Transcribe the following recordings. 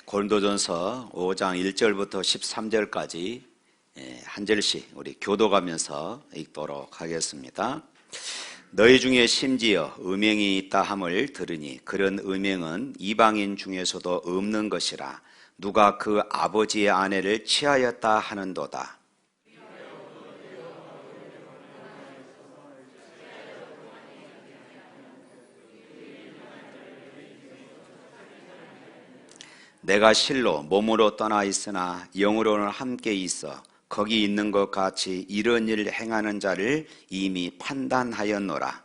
고린도전서 5장 1절부터 13절까지 한 절씩 우리 교도가면서 읽도록 하겠습니다. 너희 중에 심지어 음행이 있다 함을 들으니 그런 음행은 이방인 중에서도 없는 것이라. 누가 그 아버지의 아내를 취하였다 하는도다. 내가 실로 몸으로 떠나 있으나 영으로는 함께 있어 거기 있는 것 같이 이런 일을 행하는 자를 이미 판단하였노라.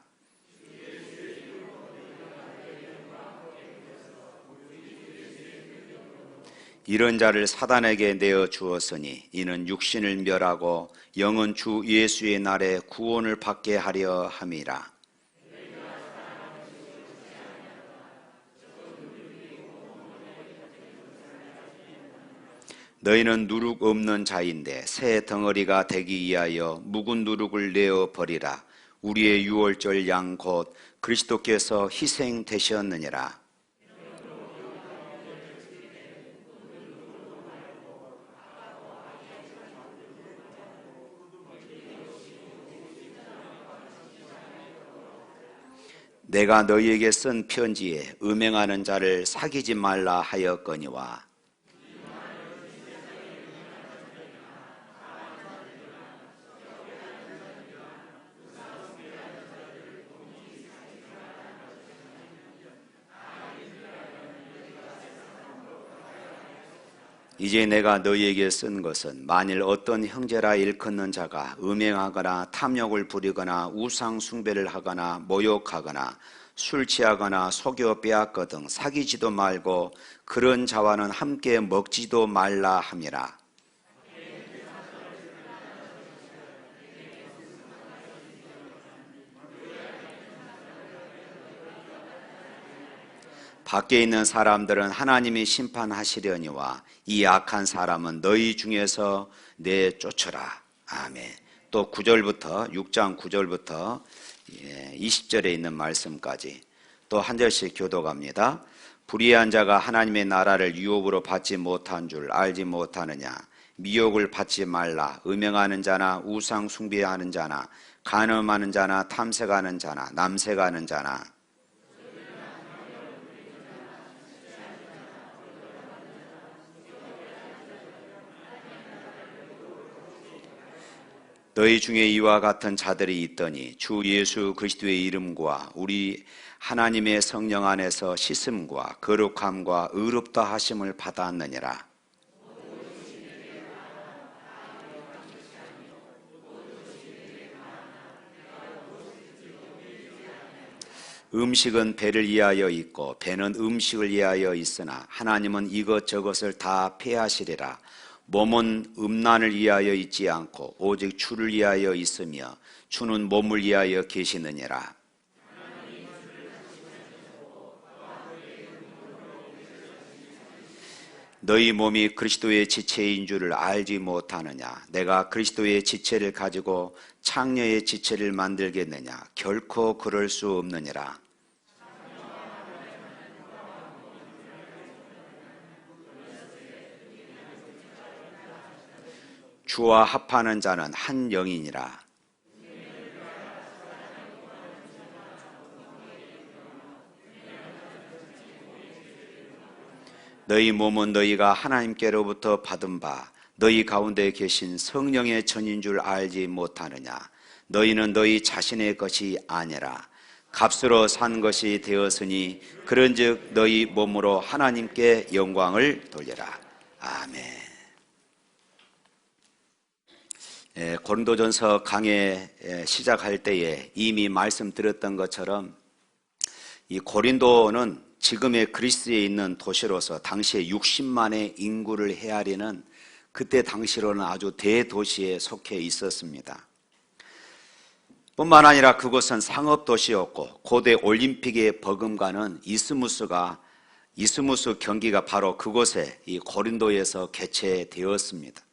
이런 자를 사단에게 내어 주었으니 이는 육신을 멸하고 영은 주 예수의 날에 구원을 받게 하려 함이라. 너희는 누룩 없는 자인데 새 덩어리가 되기 위하여 묵은 누룩을 내어 버리라. 우리의 유월절 양 곧 그리스도께서 희생되셨느니라. 내가 너희에게 쓴 편지에 음행하는 자를 사귀지 말라 하였거니와 이제 내가 너희에게 쓴 것은 만일 어떤 형제라 일컫는 자가 음행하거나 탐욕을 부리거나 우상 숭배를 하거나 모욕하거나 술 취하거나 속여 빼앗거든 사귀지도 말고 그런 자와는 함께 먹지도 말라 함이라. 밖에 있는 사람들은 하나님이 심판하시려니와 이 악한 사람은 너희 중에서 내쫓으라. 아멘. 또 9절부터 6장 9절부터 20절에 있는 말씀까지 또 한 절씩 교도갑니다. 불의한 자가 하나님의 나라를 유업으로 받지 못한 줄 알지 못하느냐. 미혹을 받지 말라. 음행하는 자나 우상 숭배하는 자나 간음하는 자나 탐색하는 자나 남색하는 자나 너희 중에 이와 같은 자들이 있더니 주 예수 그리스도의 이름과 우리 하나님의 성령 안에서 씻음과 거룩함과 의롭다 하심을 받았느니라. 음식은 배를 위하여 있고 배는 음식을 위하여 있으나 하나님은 이것저것을 다 폐하시리라. 몸은 음란을 위하여 있지 않고 오직 주를 위하여 있으며 주는 몸을 위하여 계시느니라. 너희 몸이 그리스도의 지체인 줄을 알지 못하느냐. 내가 그리스도의 지체를 가지고 창녀의 지체를 만들겠느냐. 결코 그럴 수 없느니라. 주와 합하는 자는 한 영이니라. 너희 몸은 너희가 하나님께로부터 받은 바 너희 가운데 계신 성령의 전인 줄 알지 못하느냐. 너희는 너희 자신의 것이 아니라 값으로 산 것이 되었으니 그런즉 너희 몸으로 하나님께 영광을 돌리라. 아멘. 고린도전서 강해 시작할 때에 이미 말씀드렸던 것처럼 이 고린도는 지금의 그리스에 있는 도시로서 당시에 60만의 인구를 헤아리는 그때 당시로는 아주 대도시에 속해 있었습니다. 뿐만 아니라 그곳은 상업도시였고 고대 올림픽의 버금가는 이스무스 경기가 바로 그곳에 이 고린도에서 개최되었습니다.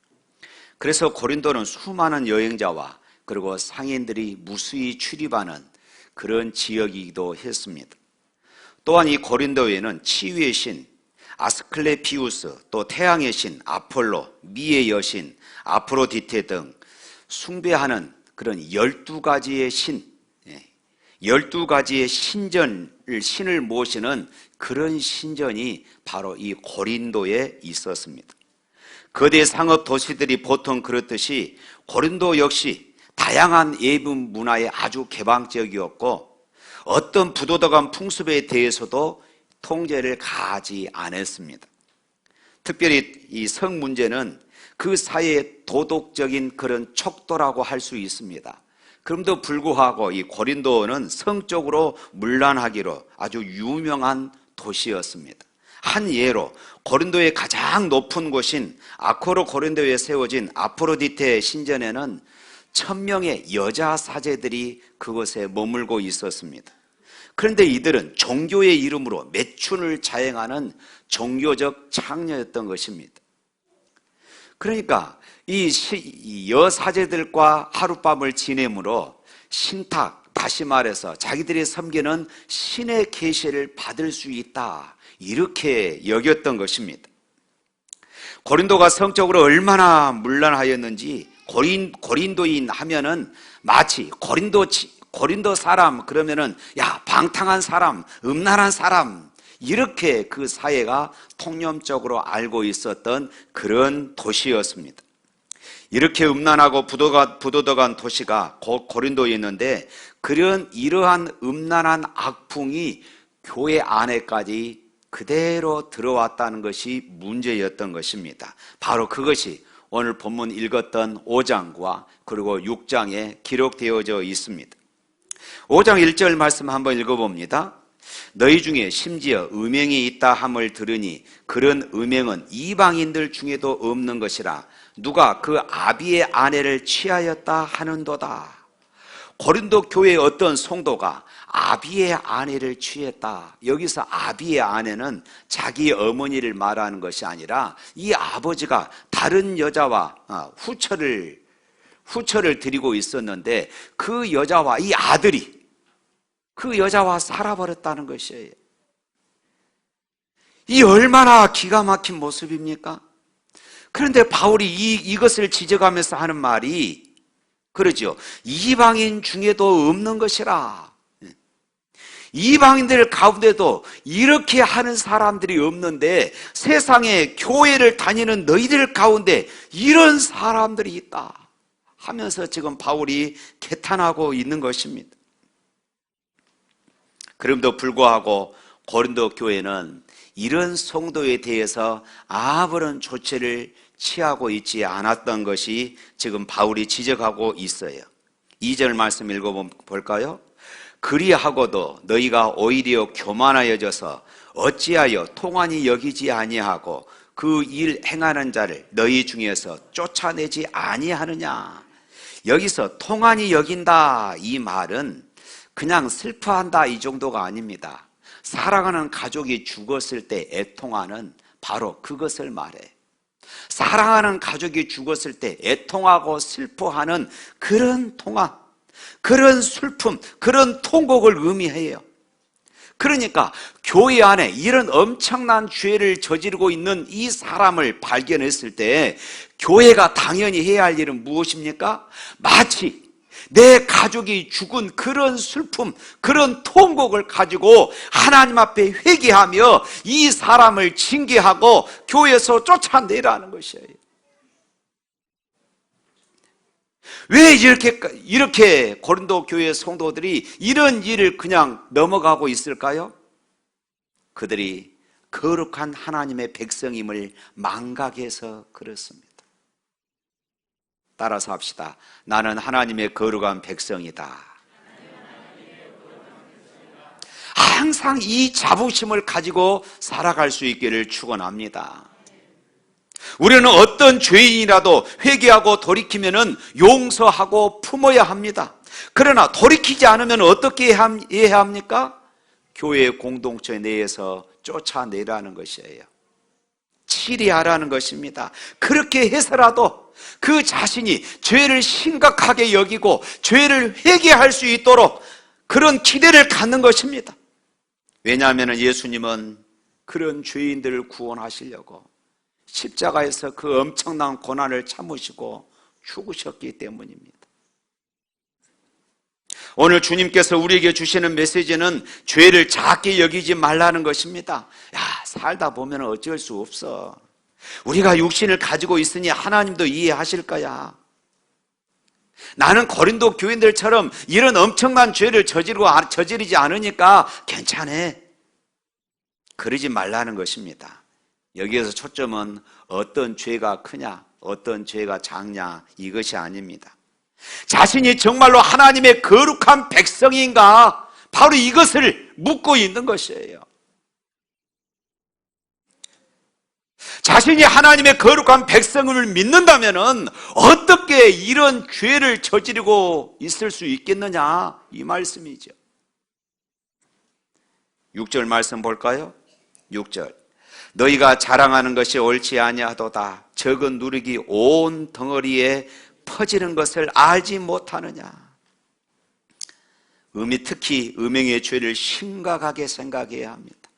그래서 고린도는 수많은 여행자와 그리고 상인들이 무수히 출입하는 그런 지역이기도 했습니다. 또한 이 고린도에는 치유의 신 아스클레피우스, 또 태양의 신 아폴로, 미의 여신 아프로디테 등 숭배하는 그런 12가지의 신, 12가지의 신을 모시는 그런 신전이 바로 이 고린도에 있었습니다. 거대 상업 도시들이 보통 그렇듯이 고린도 역시 다양한 예배 문화에 아주 개방적이었고, 어떤 부도덕한 풍습에 대해서도 통제를 가하지 않았습니다. 특별히 이 성 문제는 그 사회의 도덕적인 그런 척도라고 할 수 있습니다. 그럼에도 불구하고 이 고린도는 성적으로 문란하기로 아주 유명한 도시였습니다. 한 예로 고린도의 가장 높은 곳인 아코르 고린도에 세워진 아프로디테 신전에는 1000명의 여자 사제들이 그곳에 머물고 있었습니다. 그런데 이들은 종교의 이름으로 매춘을 자행하는 종교적 창녀였던 것입니다. 그러니까 이 여사제들과 하룻밤을 지내므로 신탁, 다시 말해서 자기들이 섬기는 신의 계시를 받을 수 있다, 이렇게 여겼던 것입니다. 고린도가 성적으로 얼마나 문란하였는지 고린도인 하면은 마치 고린도 사람 그러면은 야, 방탕한 사람, 음란한 사람, 이렇게 그 사회가 통념적으로 알고 있었던 그런 도시였습니다. 이렇게 음란하고 부도덕한 도시가 고린도에 있는데, 이러한 음란한 악풍이 교회 안에까지 그대로 들어왔다는 것이 문제였던 것입니다. 바로 그것이 오늘 본문 읽었던 5장과 그리고 6장에 기록되어져 있습니다. 5장 1절 말씀 한번 읽어봅니다. 너희 중에 심지어 음행이 있다 함을 들으니 그런 음행은 이방인들 중에도 없는 것이라 누가 그 아비의 아내를 취하였다 하는도다. 고린도 교회의 어떤 성도가 아비의 아내를 취했다. 여기서 아비의 아내는 자기 어머니를 말하는 것이 아니라 이 아버지가 다른 여자와 후처를 드리고 있었는데 그 여자와 이 아들이 그 여자와 살아버렸다는 것이에요. 이 얼마나 기가 막힌 모습입니까? 그런데 바울이 이것을 지적하면서 하는 말이 그러죠. 이방인 중에도 없는 것이라. 이방인들 가운데도 이렇게 하는 사람들이 없는데 세상에 교회를 다니는 너희들 가운데 이런 사람들이 있다 하면서 지금 바울이 개탄하고 있는 것입니다. 그럼에도 불구하고 고린도 교회는 이런 성도에 대해서 아무런 조치를 취하고 있지 않았던 것이 지금 바울이 지적하고 있어요. 2절 말씀 읽어볼까요? 그리하고도 너희가 오히려 교만하여져서 어찌하여 통한이 여기지 아니하고 그 일 행하는 자를 너희 중에서 쫓아내지 아니하느냐. 여기서 통한이 여긴다, 이 말은 그냥 슬퍼한다 이 정도가 아닙니다. 사랑하는 가족이 죽었을 때 애통하는 바로 그것을 말해. 사랑하는 가족이 죽었을 때 애통하고 슬퍼하는 그런 통화, 그런 슬픔, 그런 통곡을 의미해요. 그러니까 교회 안에 이런 엄청난 죄를 저지르고 있는 이 사람을 발견했을 때 교회가 당연히 해야 할 일은 무엇입니까? 마치 내 가족이 죽은 그런 슬픔, 그런 통곡을 가지고 하나님 앞에 회개하며 이 사람을 징계하고 교회에서 쫓아내라는 것이에요. 왜 이렇게 고린도 교회 성도들이 이런 일을 그냥 넘어가고 있을까요? 그들이 거룩한 하나님의 백성임을 망각해서 그렇습니다. 따라서 합시다. 나는 하나님의 거룩한 백성이다. 항상 이 자부심을 가지고 살아갈 수 있기를 축원합니다. 우리는 어떤 죄인이라도 회개하고 돌이키면 용서하고 품어야 합니다. 그러나 돌이키지 않으면 어떻게 해야 합니까? 교회 공동체 내에서 쫓아내라는 것이에요. 치리하라는 것입니다. 그렇게 해서라도 그 자신이 죄를 심각하게 여기고 죄를 회개할 수 있도록 그런 기대를 갖는 것입니다. 왜냐하면 예수님은 그런 죄인들을 구원하시려고 십자가에서 그 엄청난 고난을 참으시고 죽으셨기 때문입니다. 오늘 주님께서 우리에게 주시는 메시지는 죄를 작게 여기지 말라는 것입니다. 살다 보면 어쩔 수 없어. 우리가 육신을 가지고 있으니 하나님도 이해하실 거야. 나는 고린도 교인들처럼 이런 엄청난 죄를 저지르지 않으니까 괜찮아. 그러지 말라는 것입니다. 여기에서 초점은 어떤 죄가 크냐, 어떤 죄가 작냐, 이것이 아닙니다. 자신이 정말로 하나님의 거룩한 백성인가, 바로 이것을 묻고 있는 것이에요. 자신이 하나님의 거룩한 백성을 믿는다면 어떻게 이런 죄를 저지르고 있을 수 있겠느냐, 이 말씀이죠. 6절 말씀 볼까요? 6절, 너희가 자랑하는 것이 옳지 아니하도다. 적은 누룩이 온 덩어리에 퍼지는 것을 알지 못하느냐. 특히 음행의 죄를 심각하게 생각해야 합니다.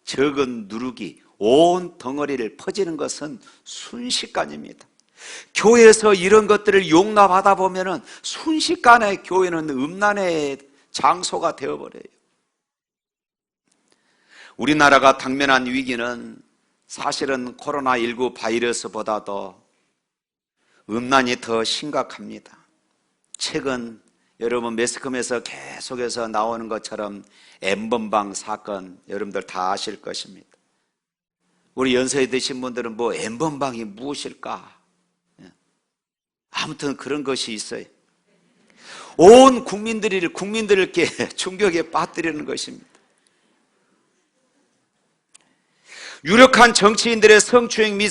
적은 누룩이 온 덩어리를 퍼지는 것은 순식간입니다. 교회에서 이런 것들을 용납하다 보면 순식간에 교회는 음란의 장소가 되어버려요. 우리나라가 당면한 위기는 사실은 코로나19 바이러스보다도 음란이 더 심각합니다. 최근 여러분 매스컴에서 계속해서 나오는 것처럼 N번방 사건, 여러분들 다 아실 것입니다. 우리 연세에 드신 분들은 N번방이 무엇일까? 아무튼 그런 것이 있어요. 온 국민들을 이렇게 충격에 빠뜨리는 것입니다. 유력한 정치인들의 성추행 및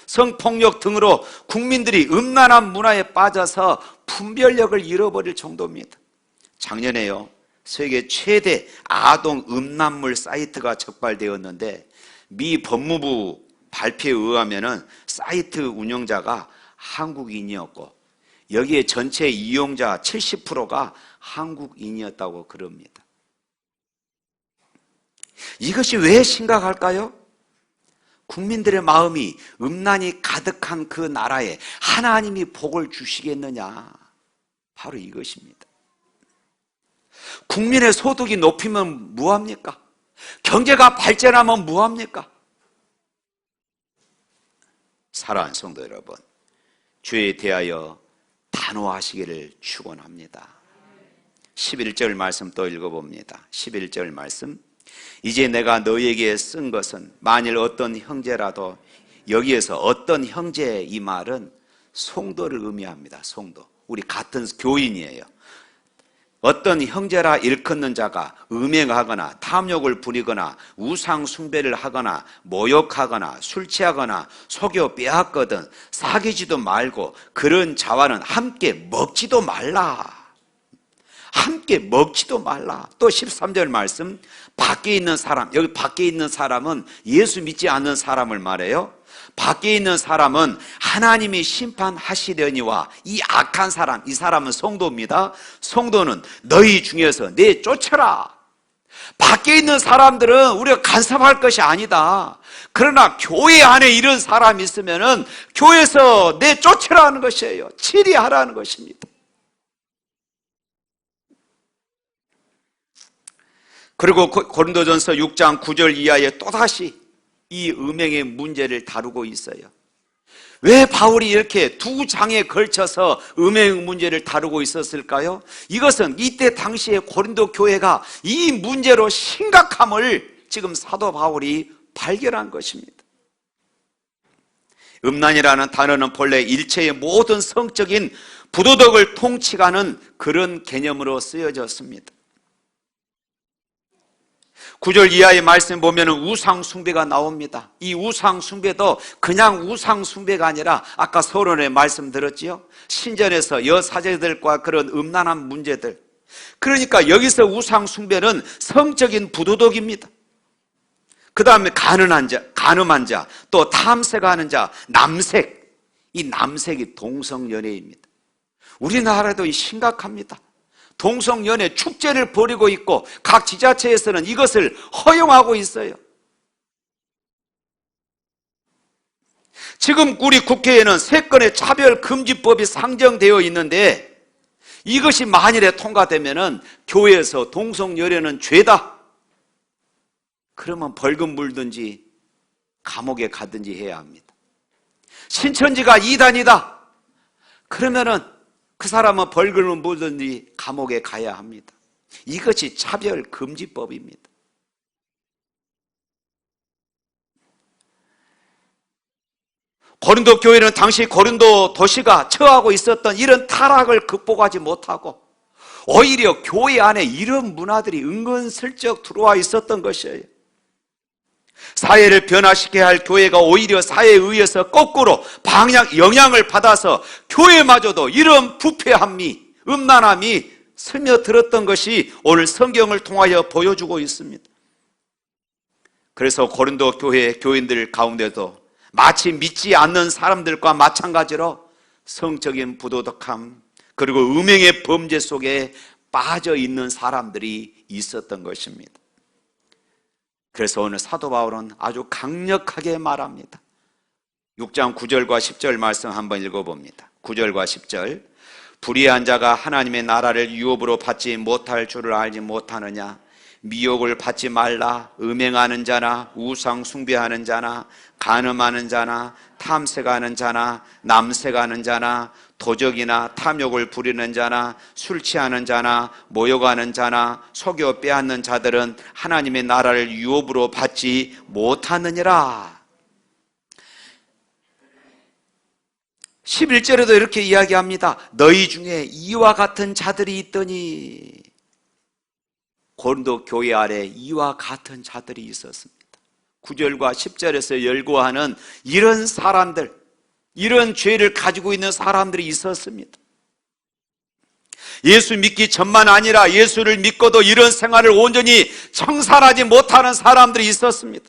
성폭력 등으로 국민들이 음란한 문화에 빠져서 분별력을 잃어버릴 정도입니다. 작년에요, 세계 최대 아동 음란물 사이트가 적발되었는데 미 법무부 발표에 의하면 사이트 운영자가 한국인이었고 여기에 전체 이용자 70%가 한국인이었다고 그럽니다. 이것이 왜 심각할까요? 국민들의 마음이 음란이 가득한 그 나라에 하나님이 복을 주시겠느냐, 바로 이것입니다. 국민의 소득이 높이면 뭐합니까? 경제가 발전하면 뭐합니까? 사랑하는 성도 여러분, 죄에 대하여 단호하시기를 축원합니다. 11절 말씀 또 읽어봅니다. 11절 말씀, 이제 내가 너희에게 쓴 것은 만일 어떤 형제라도, 여기에서 어떤 형제, 이 말은 성도를 의미합니다. 성도, 우리 같은 교인이에요. 어떤 형제라 일컫는 자가 음행하거나 탐욕을 부리거나 우상 숭배를 하거나 모욕하거나 술 취하거나 속여 빼앗거든 사귀지도 말고 그런 자와는 함께 먹지도 말라. 함께 먹지도 말라. 또 13절 말씀, 밖에 있는 사람, 여기 밖에 있는 사람은 예수 믿지 않는 사람을 말해요. 밖에 있는 사람은 하나님이 심판하시려니와 이 악한 사람, 이 사람은 성도입니다. 성도는 너희 중에서 내쫓아라. 밖에 있는 사람들은 우리가 간섭할 것이 아니다. 그러나 교회 안에 이런 사람이 있으면은 교회에서 내쫓으라는 것이에요. 치리하라는 것입니다. 그리고 고린도전서 6장 9절 이하에 또다시 이 음행의 문제를 다루고 있어요. 왜 바울이 이렇게 두 장에 걸쳐서 음행 문제를 다루고 있었을까요? 이것은 이때 당시에 고린도 교회가 이 문제로 심각함을 지금 사도 바울이 발견한 것입니다. 음란이라는 단어는 본래 일체의 모든 성적인 부도덕을 통치하는 그런 개념으로 쓰여졌습니다. 9절 이하의 말씀 보면 우상 숭배가 나옵니다. 이 우상 숭배도 그냥 우상 숭배가 아니라 아까 서론에 말씀 들었지요? 신전에서 여사제들과 그런 음란한 문제들. 그러니까 여기서 우상 숭배는 성적인 부도덕입니다. 그 다음에 간음한 자, 또 탐색하는 자, 남색. 이 남색이 동성연애입니다. 우리나라도 심각합니다. 동성연애 축제를 벌이고 있고 각 지자체에서는 이것을 허용하고 있어요. 지금 우리 국회에는 3건의 차별금지법이 상정되어 있는데 이것이 만일에 통과되면은 교회에서 동성연애는 죄다. 그러면 벌금 물든지 감옥에 가든지 해야 합니다. 신천지가 이단이다. 그러면은 그 사람은 벌금을 물든지 감옥에 가야 합니다. 이것이 차별금지법입니다. 고린도 교회는 당시 고린도 도시가 처하고 있었던 이런 타락을 극복하지 못하고 오히려 교회 안에 이런 문화들이 은근슬쩍 들어와 있었던 것이에요. 사회를 변화시켜야 할 교회가 오히려 사회에 의해서 거꾸로 영향을 받아서 교회마저도 이런 부패함이, 음란함이 스며들었던 것이 오늘 성경을 통하여 보여주고 있습니다. 그래서 고린도 교회 교인들 가운데도 마치 믿지 않는 사람들과 마찬가지로 성적인 부도덕함 그리고 음행의 범죄 속에 빠져 있는 사람들이 있었던 것입니다. 그래서 오늘 사도 바울은 아주 강력하게 말합니다. 6장 9절과 10절 말씀 한번 읽어봅니다. 9절과 10절. 불의한 자가 하나님의 나라를 유업으로 받지 못할 줄을 알지 못하느냐. 미혹을 받지 말라. 음행하는 자나 우상 숭배하는 자나 간음하는 자나 탐색하는 자나 남색하는 자나 도적이나 탐욕을 부리는 자나 술 취하는 자나 모욕하는 자나 속여 빼앗는 자들은 하나님의 나라를 유업으로 받지 못하느니라. 11절에도 이렇게 이야기합니다. 너희 중에 이와 같은 자들이 있더니. 고린도 교회 아래 이와 같은 자들이 있었습니다. 9절과 10절에서 열거하는 이런 사람들, 이런 죄를 가지고 있는 사람들이 있었습니다. 예수 믿기 전만 아니라 예수를 믿고도 이런 생활을 온전히 청산하지 못하는 사람들이 있었습니다.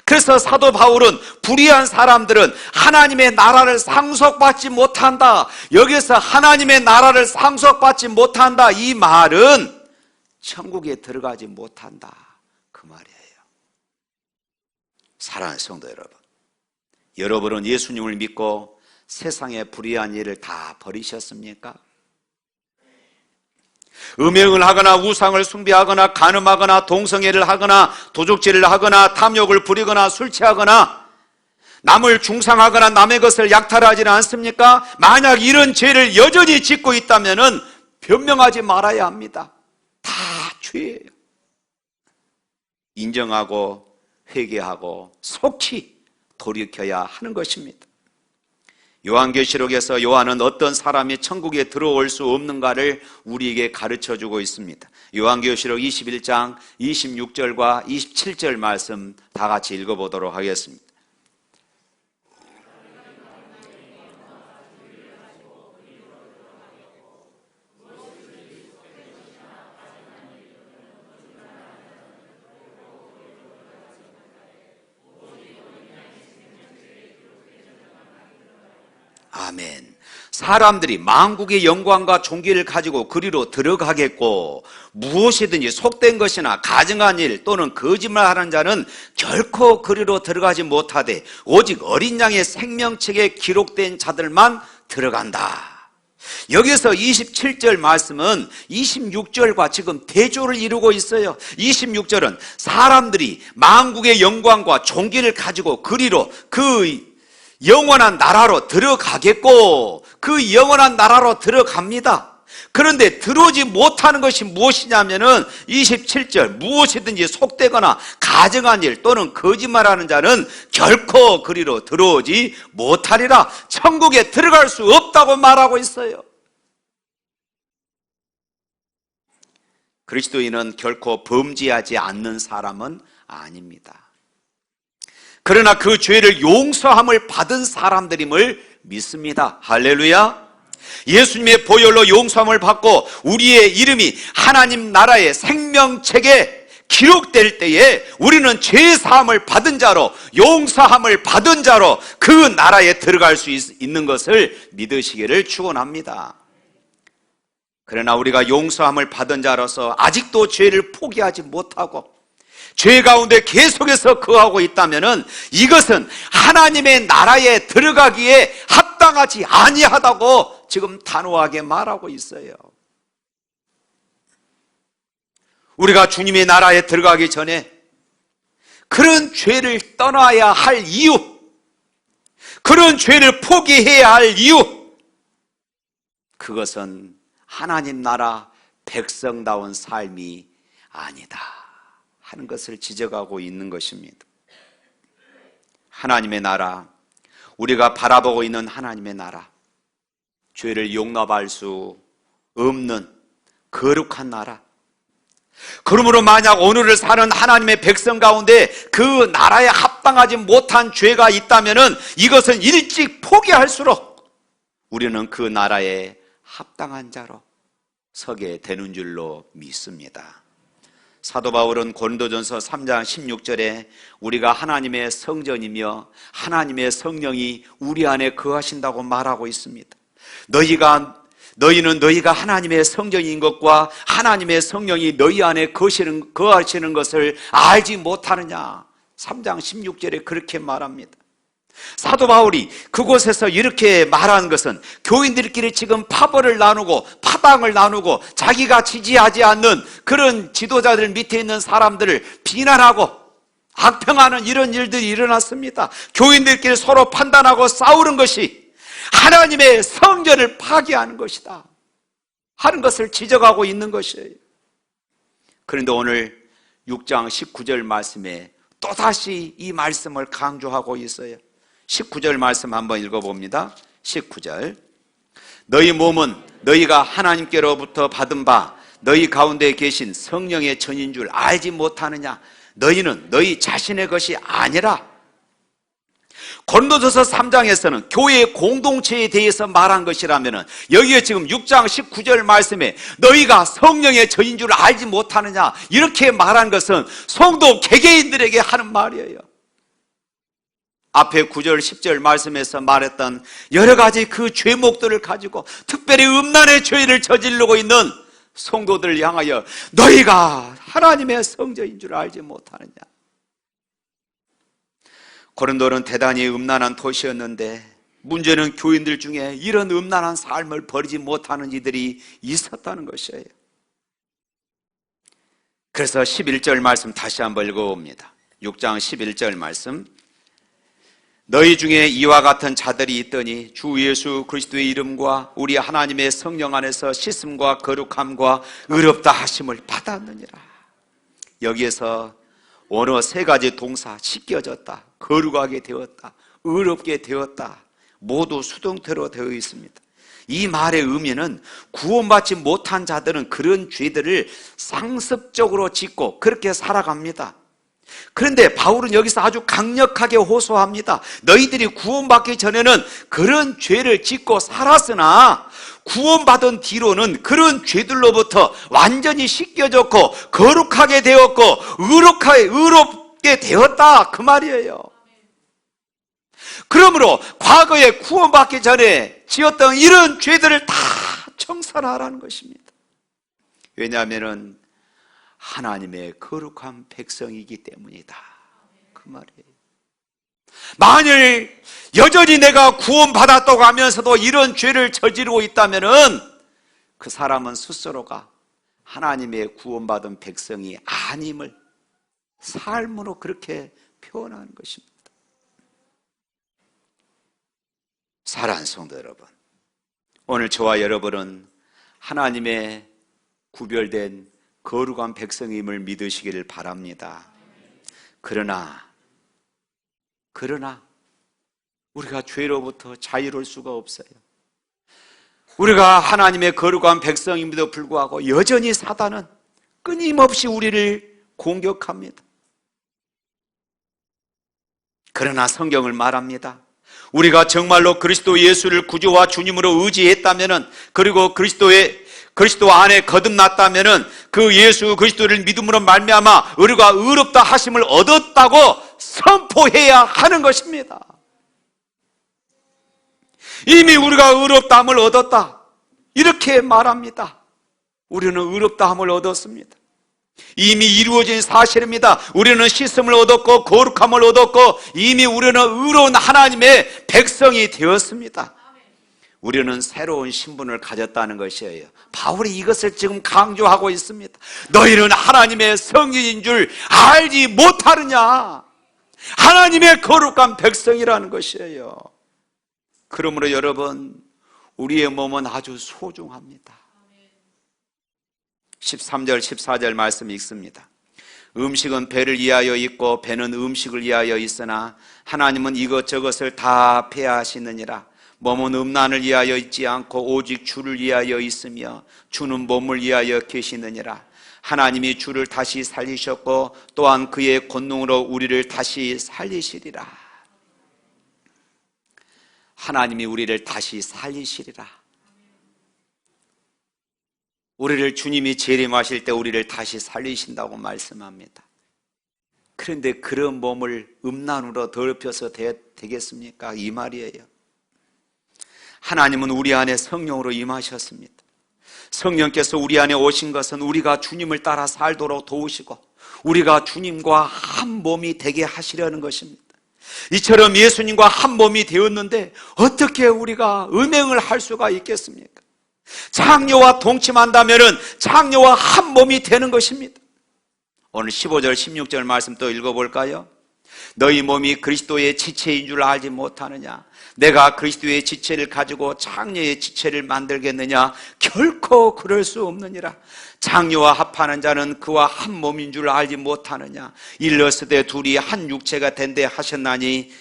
그래서 사도 바울은 불의한 사람들은 하나님의 나라를 상속받지 못한다. 여기서 하나님의 나라를 상속받지 못한다. 이 말은 천국에 들어가지 못한다. 그 말이에요. 사랑하는 성도 여러분, 여러분은 예수님을 믿고 세상의 불의한 일을 다 버리셨습니까? 음행을 하거나 우상을 숭배하거나 간음하거나 동성애를 하거나 도적질을 하거나 탐욕을 부리거나 술 취하거나 남을 중상하거나 남의 것을 약탈하지는 않습니까? 만약 이런 죄를 여전히 짓고 있다면 변명하지 말아야 합니다. 다 죄예요. 인정하고 회개하고 속히 돌이켜야 하는 것입니다. 요한계시록에서 요한은 어떤 사람이 천국에 들어올 수 없는가를 우리에게 가르쳐주고 있습니다. 요한계시록 21장 26절과 27절 말씀 다 같이 읽어보도록 하겠습니다. 아멘. 사람들이 만국의 영광과 존귀를 가지고 그리로 들어가겠고 무엇이든지 속된 것이나 가증한 일 또는 거짓말하는 자는 결코 그리로 들어가지 못하되 오직 어린 양의 생명책에 기록된 자들만 들어간다. 여기서 27절 말씀은 26절과 지금 대조를 이루고 있어요. 26절은 사람들이 만국의 영광과 존귀를 가지고 그리로 그 영원한 나라로 들어가겠고 그 영원한 나라로 들어갑니다. 그런데 들어오지 못하는 것이 무엇이냐면은 27절 무엇이든지 속되거나 가증한 일 또는 거짓말하는 자는 결코 그리로 들어오지 못하리라. 천국에 들어갈 수 없다고 말하고 있어요. 그리스도인은 결코 범죄하지 않는 사람은 아닙니다. 그러나 그 죄를 용서함을 받은 사람들임을 믿습니다. 할렐루야. 예수님의 보혈로 용서함을 받고 우리의 이름이 하나님 나라의 생명책에 기록될 때에 우리는 죄 사함을 받은 자로 용서함을 받은 자로 그 나라에 들어갈 수 있는 것을 믿으시기를 축원합니다. 그러나 우리가 용서함을 받은 자로서 아직도 죄를 포기하지 못하고 죄 가운데 계속해서 거하고 있다면은 이것은 하나님의 나라에 들어가기에 합당하지 아니하다고 지금 단호하게 말하고 있어요. 우리가 주님의 나라에 들어가기 전에 그런 죄를 떠나야 할 이유, 그런 죄를 포기해야 할 이유, 그것은 하나님 나라 백성다운 삶이 아니다 하는 것을 지적하고 있는 것입니다. 하나님의 나라, 우리가 바라보고 있는 하나님의 나라, 죄를 용납할 수 없는 거룩한 나라. 그러므로 만약 오늘을 사는 하나님의 백성 가운데 그 나라에 합당하지 못한 죄가 있다면 이것은 일찍 포기할수록 우리는 그 나라에 합당한 자로 서게 되는 줄로 믿습니다. 사도 바울은 고린도전서 3장 16절에 우리가 하나님의 성전이며 하나님의 성령이 우리 안에 거하신다고 말하고 있습니다. 너희는 너희가 하나님의 성전인 것과 하나님의 성령이 너희 안에 거하시는 것을 알지 못하느냐. 3장 16절에 그렇게 말합니다. 사도 바울이 그곳에서 이렇게 말한 것은 교인들끼리 지금 파벌을 나누고 파당을 나누고 자기가 지지하지 않는 그런 지도자들 밑에 있는 사람들을 비난하고 악평하는 이런 일들이 일어났습니다. 교인들끼리 서로 판단하고 싸우는 것이 하나님의 성전을 파괴하는 것이다 하는 것을 지적하고 있는 것이에요. 그런데 오늘 6장 19절 말씀에 또다시 이 말씀을 강조하고 있어요. 19절 말씀 한번 읽어봅니다. 19절, 너희 몸은 너희가 하나님께로부터 받은 바 너희 가운데 계신 성령의 전인 줄 알지 못하느냐. 너희는 너희 자신의 것이 아니라. 고린도전서 3장에서는 교회의 공동체에 대해서 말한 것이라면 여기에 지금 6장 19절 말씀에 너희가 성령의 전인 줄 알지 못하느냐 이렇게 말한 것은 성도 개개인들에게 하는 말이에요. 앞에 9절 10절 말씀에서 말했던 여러 가지 그 죄목들을 가지고 특별히 음란의 죄를 저지르고 있는 성도들을 향하여 너희가 하나님의 성전인 줄 알지 못하느냐. 고린도는 대단히 음란한 도시였는데 문제는 교인들 중에 이런 음란한 삶을 버리지 못하는 이들이 있었다는 것이에요. 그래서 11절 말씀 다시 한번 읽어봅니다. 6장 11절 말씀, 너희 중에 이와 같은 자들이 있더니 주 예수 그리스도의 이름과 우리 하나님의 성령 안에서 씻음과 거룩함과 의롭다 하심을 받았느니라. 여기에서 원어 세 가지 동사, 씻겨졌다, 거룩하게 되었다, 의롭게 되었다, 모두 수동태로 되어 있습니다. 이 말의 의미는 구원받지 못한 자들은 그런 죄들을 상습적으로 짓고 그렇게 살아갑니다. 그런데 바울은 여기서 아주 강력하게 호소합니다. 너희들이 구원받기 전에는 그런 죄를 짓고 살았으나 구원받은 뒤로는 그런 죄들로부터 완전히 씻겨졌고 거룩하게 되었고 의롭게 되었다 그 말이에요. 그러므로 과거에 구원받기 전에 지었던 이런 죄들을 다 청산하라는 것입니다. 왜냐하면 하나님의 거룩한 백성이기 때문이다 그 말이에요. 만일 여전히 내가 구원받았다고 하면서도 이런 죄를 저지르고 있다면 그 사람은 스스로가 하나님의 구원받은 백성이 아님을 삶으로 그렇게 표현하는 것입니다. 사랑하는 성도 여러분, 오늘 저와 여러분은 하나님의 구별된 거룩한 백성임을 믿으시기를 바랍니다. 그러나 우리가 죄로부터 자유로울 수가 없어요. 우리가 하나님의 거룩한 백성임에도 불구하고 여전히 사단은 끊임없이 우리를 공격합니다. 그러나 성경을 말합니다. 우리가 정말로 그리스도 예수를 구주와 주님으로 의지했다면, 그리고 그리스도 안에 거듭났다면 그 예수 그리스도를 믿음으로 말미암아 우리가 의롭다 하심을 얻었다고 선포해야 하는 것입니다. 이미 우리가 의롭다함을 얻었다 이렇게 말합니다. 우리는 의롭다함을 얻었습니다. 이미 이루어진 사실입니다. 우리는 씻음을 얻었고 거룩함을 얻었고 이미 우리는 의로운 하나님의 백성이 되었습니다. 우리는 새로운 신분을 가졌다는 것이에요. 바울이 이것을 지금 강조하고 있습니다. 너희는 하나님의 성인인 줄 알지 못하느냐? 하나님의 거룩한 백성이라는 것이에요. 그러므로 여러분, 우리의 몸은 아주 소중합니다. 13절 14절 말씀 읽습니다. 음식은 배를 위하여 있고 배는 음식을 위하여 있으나 하나님은 이것저것을 다 폐하시느니라. 몸은 음란을 위하여 있지 않고 오직 주를 위하여 있으며 주는 몸을 위하여 계시느니라. 하나님이 주를 다시 살리셨고 또한 그의 권능으로 우리를 다시 살리시리라. 하나님이 우리를 다시 살리시리라. 우리를 주님이 재림하실 때 우리를 다시 살리신다고 말씀합니다. 그런데 그런 몸을 음란으로 더럽혀서 되겠습니까? 이 말이에요. 하나님은 우리 안에 성령으로 임하셨습니다. 성령께서 우리 안에 오신 것은 우리가 주님을 따라 살도록 도우시고 우리가 주님과 한 몸이 되게 하시려는 것입니다. 이처럼 예수님과 한 몸이 되었는데 어떻게 우리가 음행을 할 수가 있겠습니까? 창녀와 동침한다면 창녀와 한 몸이 되는 것입니다. 오늘 15절 16절 말씀 또 읽어볼까요? 너희 몸이 그리스도의 지체인 줄 알지 못하느냐? 내가 그리스도의 지체를 가지고 창녀의 지체를 만들겠느냐? 결코 그럴 수 없느니라. 창녀와 합하는 자는 그와 한 몸인 줄 알지 못하느냐? 일러스되 둘이 한 육체가 된대 하셨나니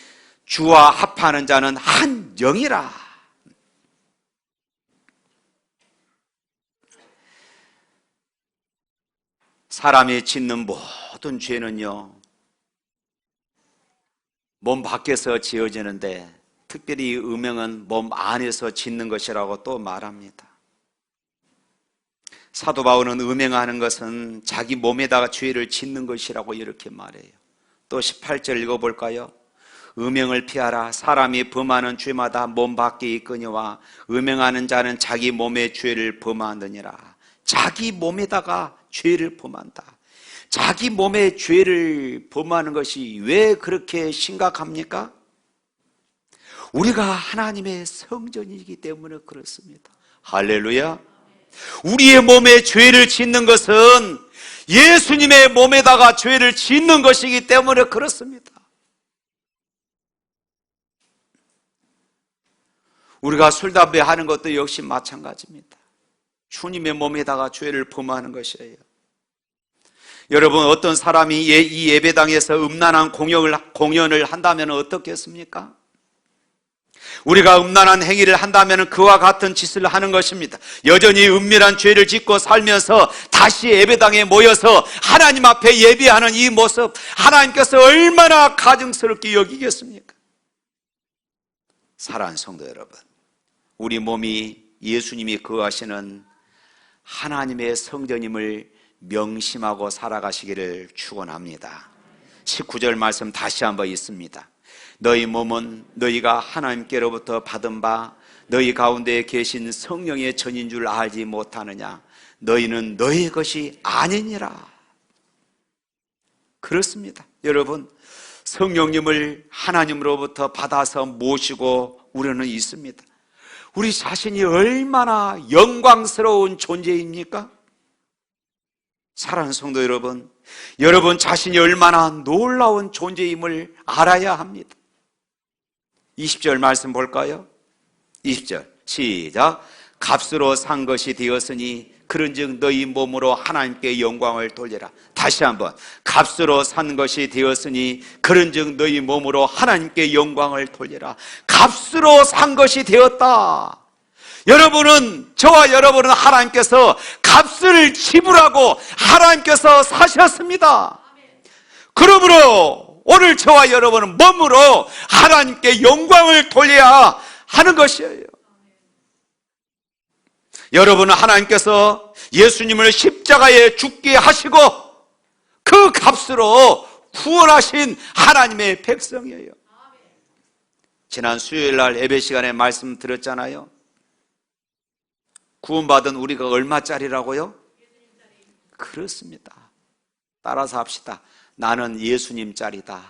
주와 합하는 자는 한 영이라. 사람이 짓는 모든 죄는요, 몸 밖에서 지어지는데 특별히 음행은 몸 안에서 짓는 것이라고 또 말합니다. 사도 바울은 음행하는 것은 자기 몸에다가 죄를 짓는 것이라고 이렇게 말해요. 또 18절 읽어볼까요? 음행을 피하라. 사람이 범하는 죄마다 몸 밖에 있거니와 음행하는 자는 자기 몸의 죄를 범하느니라. 자기 몸에다가 죄를 범한다. 자기 몸의 죄를 범하는 것이 왜 그렇게 심각합니까? 우리가 하나님의 성전이기 때문에 그렇습니다. 할렐루야. 우리의 몸에 죄를 짓는 것은 예수님의 몸에다가 죄를 짓는 것이기 때문에 그렇습니다. 우리가 술, 담배 하는 것도 역시 마찬가지입니다. 주님의 몸에다가 죄를 범하는 것이에요. 여러분, 어떤 사람이 이 예배당에서 음란한 공연을 한다면 어떻겠습니까? 우리가 음란한 행위를 한다면 그와 같은 짓을 하는 것입니다. 여전히 은밀한 죄를 짓고 살면서 다시 예배당에 모여서 하나님 앞에 예배하는 이 모습, 하나님께서 얼마나 가증스럽게 여기겠습니까? 사랑하는 성도 여러분, 우리 몸이 예수님이 거하시는 하나님의 성전임을 명심하고 살아가시기를 축원합니다. 19절 말씀 다시 한번 있습니다. 너희 몸은 너희가 하나님께로부터 받은 바 너희 가운데 계신 성령의 전인 줄 알지 못하느냐? 너희는 너희 것이 아니니라. 그렇습니다. 여러분, 성령님을 하나님으로부터 받아서 모시고 우리는 있습니다. 우리 자신이 얼마나 영광스러운 존재입니까? 사랑하는 성도 여러분, 여러분 자신이 얼마나 놀라운 존재임을 알아야 합니다. 20절 말씀 볼까요? 20절 시작. 값으로 산 것이 되었으니 그런즉 너희 몸으로 하나님께 영광을 돌리라. 다시 한번, 값으로 산 것이 되었으니 그런즉 너희 몸으로 하나님께 영광을 돌리라. 값으로 산 것이 되었다. 여러분은, 저와 여러분은 하나님께서 값을 지불하고 하나님께서 사셨습니다. 그러므로 오늘 저와 여러분은 몸으로 하나님께 영광을 돌려야 하는 것이에요. 여러분은 하나님께서 예수님을 십자가에 죽게 하시고 그 값으로 구원하신 하나님의 백성이에요. 지난 수요일 날 예배 시간에 말씀 드렸잖아요. 구원받은 우리가 얼마짜리라고요? 그렇습니다. 따라서 합시다. 나는 예수님 짤이다.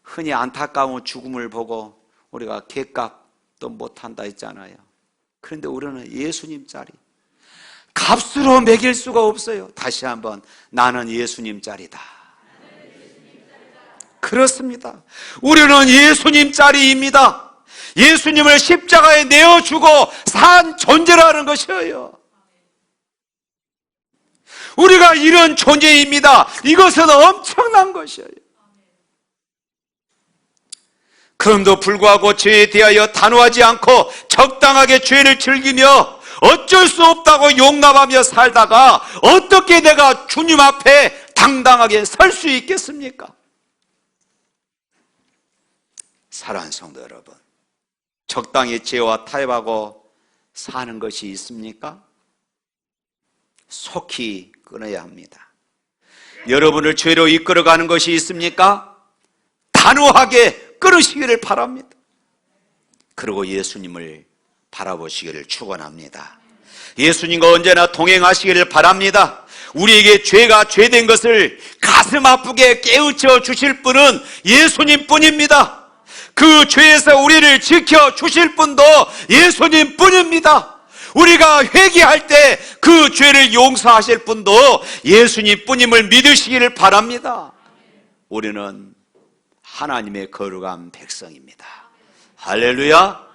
흔히 안타까운 죽음을 보고 우리가 객값도 못한다 했잖아요. 그런데 우리는 예수님 짤이 값으로 매길 수가 없어요. 다시 한번, 나는 예수님 짤이다. 그렇습니다. 우리는 예수님 짤이입니다. 예수님을 십자가에 내어주고 산 존재라는 것이에요. 우리가 이런 존재입니다. 이것은 엄청난 것이에요. 그럼도 불구하고 죄에 대하여 단호하지 않고 적당하게 죄를 즐기며 어쩔 수 없다고 용납하며 살다가 어떻게 내가 주님 앞에 당당하게 설 수 있겠습니까? 사랑하는 성도 여러분, 적당히 죄와 타협하고 사는 것이 있습니까? 속히 끊어야 합니다. 여러분을 죄로 이끌어가는 것이 있습니까? 단호하게 끊으시기를 바랍니다. 그리고 예수님을 바라보시기를 축원합니다. 예수님과 언제나 동행하시기를 바랍니다. 우리에게 죄가 죄된 것을 가슴 아프게 깨우쳐 주실 분은 예수님 뿐입니다. 그 죄에서 우리를 지켜 주실 분도 예수님 뿐입니다. 우리가 회개할 때 그 죄를 용서하실 분도 예수님 뿐임을 믿으시기를 바랍니다. 우리는 하나님의 거룩한 백성입니다. 할렐루야.